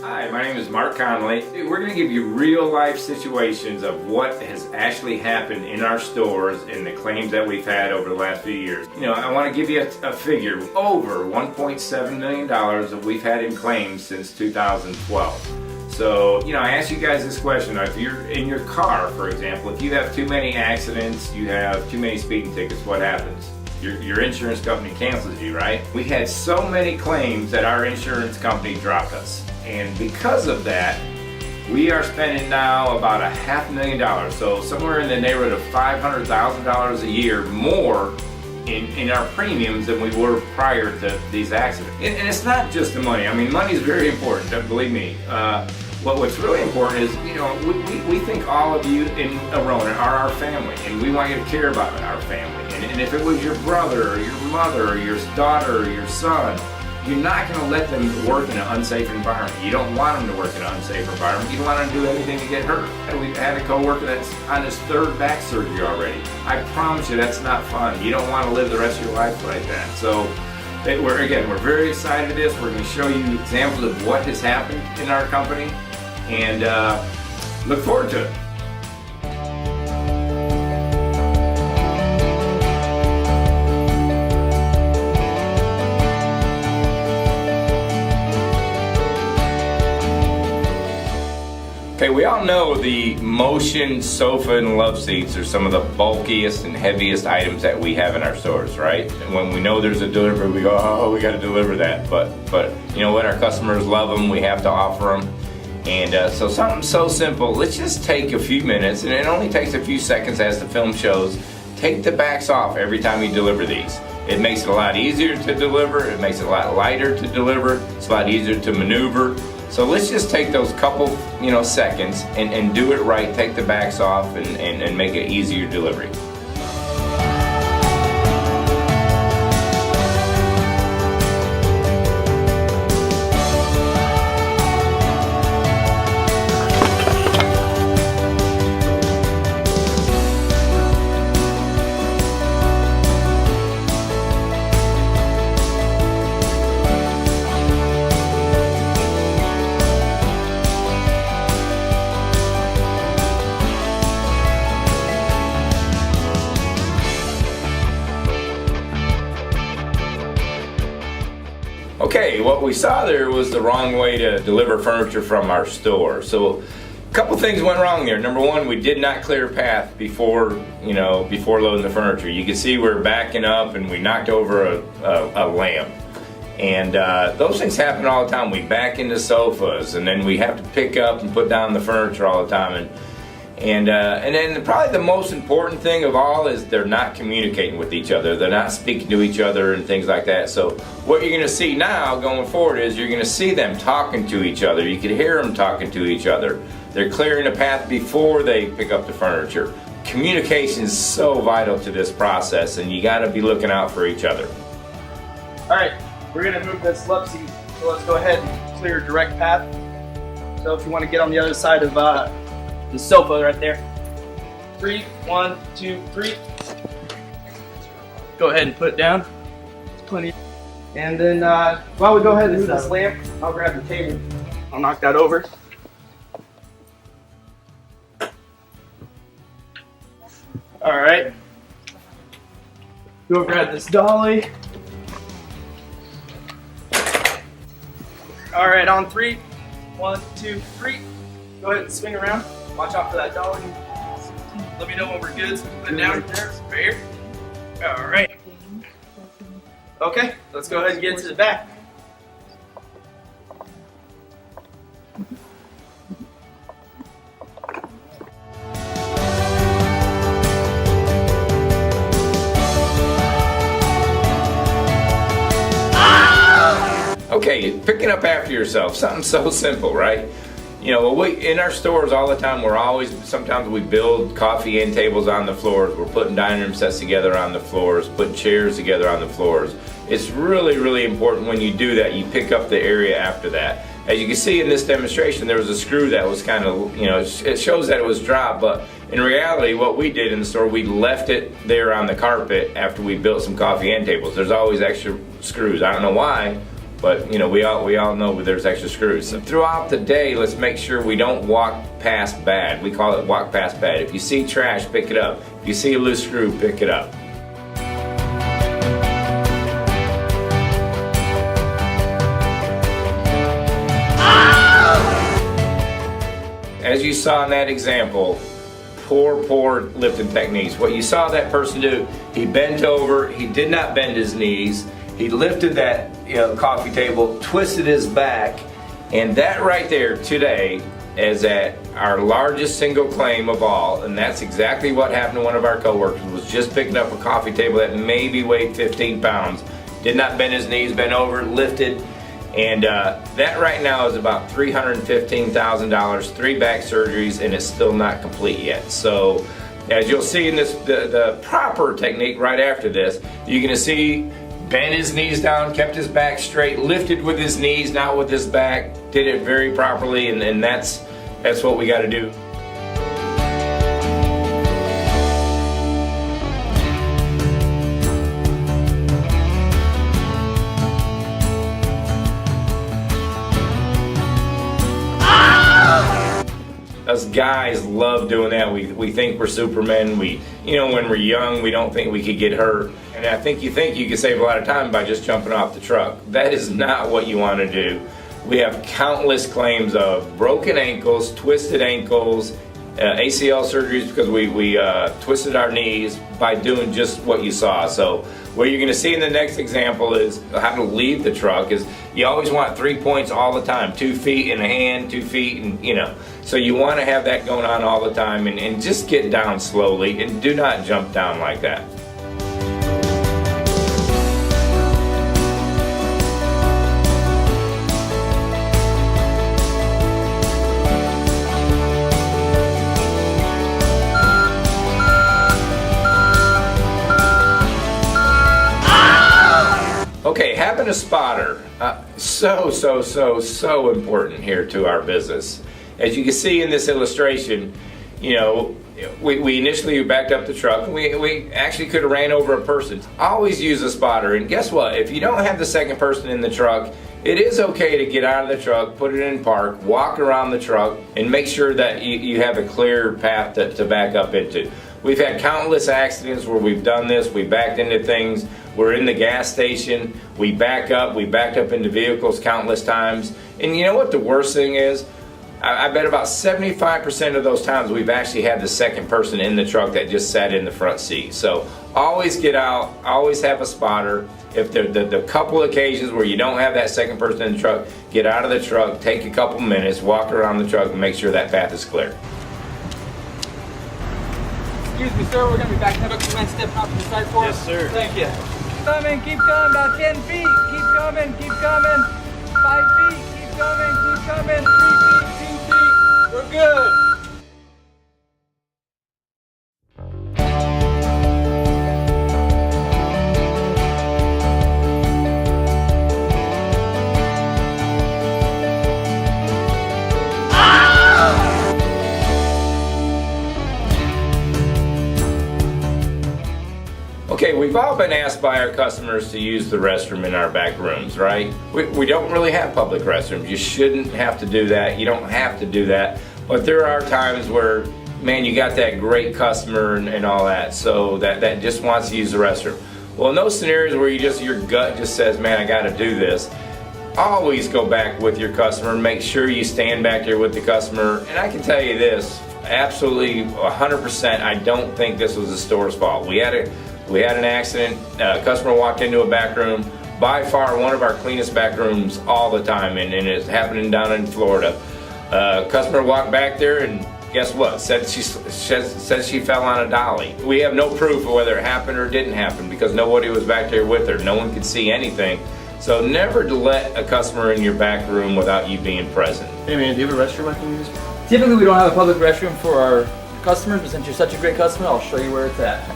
Hi, my name is Mark Connolly. We're going to give you real life situations of what has actually happened in our stores and the claims that we've had over the last few years. I want to give you a figure. Over $1.7 million that we've had in claims since 2012. So, I ask you guys this question. If you're in your car, for example, if you have too many accidents, you have too many speeding tickets, what happens? Your insurance company cancels you, right? We had so many claims that our insurance company dropped us. And because of that, we are spending now about $500,000. So somewhere in the neighborhood of $500,000 a year more in our premiums than we were prior to these accidents. And it's not just the money. I mean, money is very important, believe me. What's really important is, we think all of you in Arona are our family, and we want you to care about our family. And if it was your brother, or your mother, or your daughter, or your son, you're not going to let them work in an unsafe environment. You don't want them to work in an unsafe environment. You don't want them to do anything to get hurt. We've had a coworker that's on his third back surgery already. I promise you that's not fun. You don't want to live the rest of your life like that. So we're very excited for this. We're going to show you examples of what has happened in our company, and look forward to it. Okay, we all know the Motion sofa and love seats are some of the bulkiest and heaviest items that we have in our stores, right? And when we know there's a delivery, we go, oh, we got to deliver that. But you know what? Our customers love them. We have to offer them. And so something so simple. Let's just take a few minutes, and it only takes a few seconds as the film shows. Take the backs off every time you deliver these. It makes it a lot easier to deliver. It makes it a lot lighter to deliver. It's a lot easier to maneuver. So let's just take those couple, seconds and do it right. Take the backs off and make it easier delivery. Okay, what we saw there was the wrong way to deliver furniture from our store. So a couple things went wrong there. Number one, we did not clear a path before loading the furniture. You can see we're backing up and we knocked over a lamp. And those things happen all the time. We back into sofas, and then we have to pick up and put down the furniture all the time. And then probably the most important thing of all is they're not communicating with each other. They're not speaking to each other and things like that. So what you're going to see now going forward is you're going to see them talking to each other. You can hear them talking to each other. They're clearing a path before they pick up the furniture. Communication is so vital to this process, and you got to be looking out for each other. All right, we're going to move this love seat. So let's go ahead and clear a direct path. So if you want to get on the other side of the sofa right there. 3, 1, 2, 3. Go ahead and put it down. It's plenty. And then while we go ahead and move this lamp, I'll grab the table. I'll knock that over. All right. Go grab this dolly. All right, on 3. 1, 2, 3. Go ahead and swing around. Watch out for that dolly. Let me know when we're good so we can put it down there. Right here. All right. Okay, let's go ahead and get to the back. Okay, picking up after yourself, something so simple, right? In our stores all the time, sometimes we build coffee end tables on the floors. We're putting dining room sets together on the floors, putting chairs together on the floors. It's really, really important when you do that, you pick up the area after that. As you can see in this demonstration, there was a screw that was kind of, it shows that it was dropped, but in reality, what we did in the store, we left it there on the carpet after we built some coffee end tables. There's always extra screws. I don't know why, But you know, we all know there's extra screws. So throughout the day, let's make sure we don't walk past bad. We call it walk past bad. If you see trash, pick it up. If you see a loose screw, pick it up. As you saw in that example, poor lifting techniques. What you saw that person do, he bent over, he did not bend his knees, he lifted that coffee table, twisted his back, and that right there today is at our largest single claim of all, and that's exactly what happened to one of our coworkers. Was just picking up a coffee table that maybe weighed 15 pounds, did not bend his knees, bent over, lifted, and that right now is about $315,000, 3 back surgeries, and it's still not complete yet. So as you'll see in this, the proper technique right after this, you're gonna see bent his knees down, kept his back straight, lifted with his knees, not with his back, did it very properly, and that's what we gotta do. Us guys love doing that. We think we're Supermen. When we're young, we don't think we could get hurt. And I think you can save a lot of time by just jumping off the truck. That is not what you want to do. We have countless claims of broken ankles, twisted ankles, ACL surgeries because we twisted our knees by doing just what you saw. So what you're going to see in the next example is how to leave the truck. Is you always want 3 points all the time, 2 feet in a hand, 2 feet, and so you want to have that going on all the time, and just get down slowly and do not jump down like that. Okay, having a spotter, so important here to our business. As you can see in this illustration, we initially backed up the truck, and we actually could have ran over a person. Always use a spotter, and guess what? If you don't have the second person in the truck, it is okay to get out of the truck, put it in park, walk around the truck, and make sure that you have a clear path to back up into. We've had countless accidents where we've done this. We backed into things. We're in the gas station. We backed up into vehicles countless times. And you know what the worst thing is? I bet about 75% of those times we've actually had the second person in the truck that just sat in the front seat. So always get out, always have a spotter. If the couple occasions where you don't have that second person in the truck, get out of the truck, take a couple minutes, walk around the truck, and make sure that path is clear. Excuse me, sir, we're going to be backing up. Do you mind stepping off to the side for us? Yes, sir. Thank you. Keep coming, about 10 feet. Keep coming. 5 feet. Keep coming. 3 feet, 2 feet. We're good. Okay, we've all been asked by our customers to use the restroom in our back rooms, right? We don't really have public restrooms. You shouldn't have to do that. You don't have to do that. But there are times where, man, you got that great customer and all that, so that just wants to use the restroom. Well, in those scenarios where your gut just says, man, I got to do this, always go back with your customer. Make sure you stand back there with the customer. And I can tell you this, absolutely 100%, I don't think this was the store's fault. We had an accident, a customer walked into a back room, by far one of our cleanest back rooms all the time, and it's happening down in Florida. Customer walked back there and guess what? Said she fell on a dolly. We have no proof of whether it happened or didn't happen because nobody was back there with her. No one could see anything. So never to let a customer in your back room without you being present. Hey man, do you have a restroom I can use? Typically we don't have a public restroom for our customers, but since you're such a great customer, I'll show you where it's at.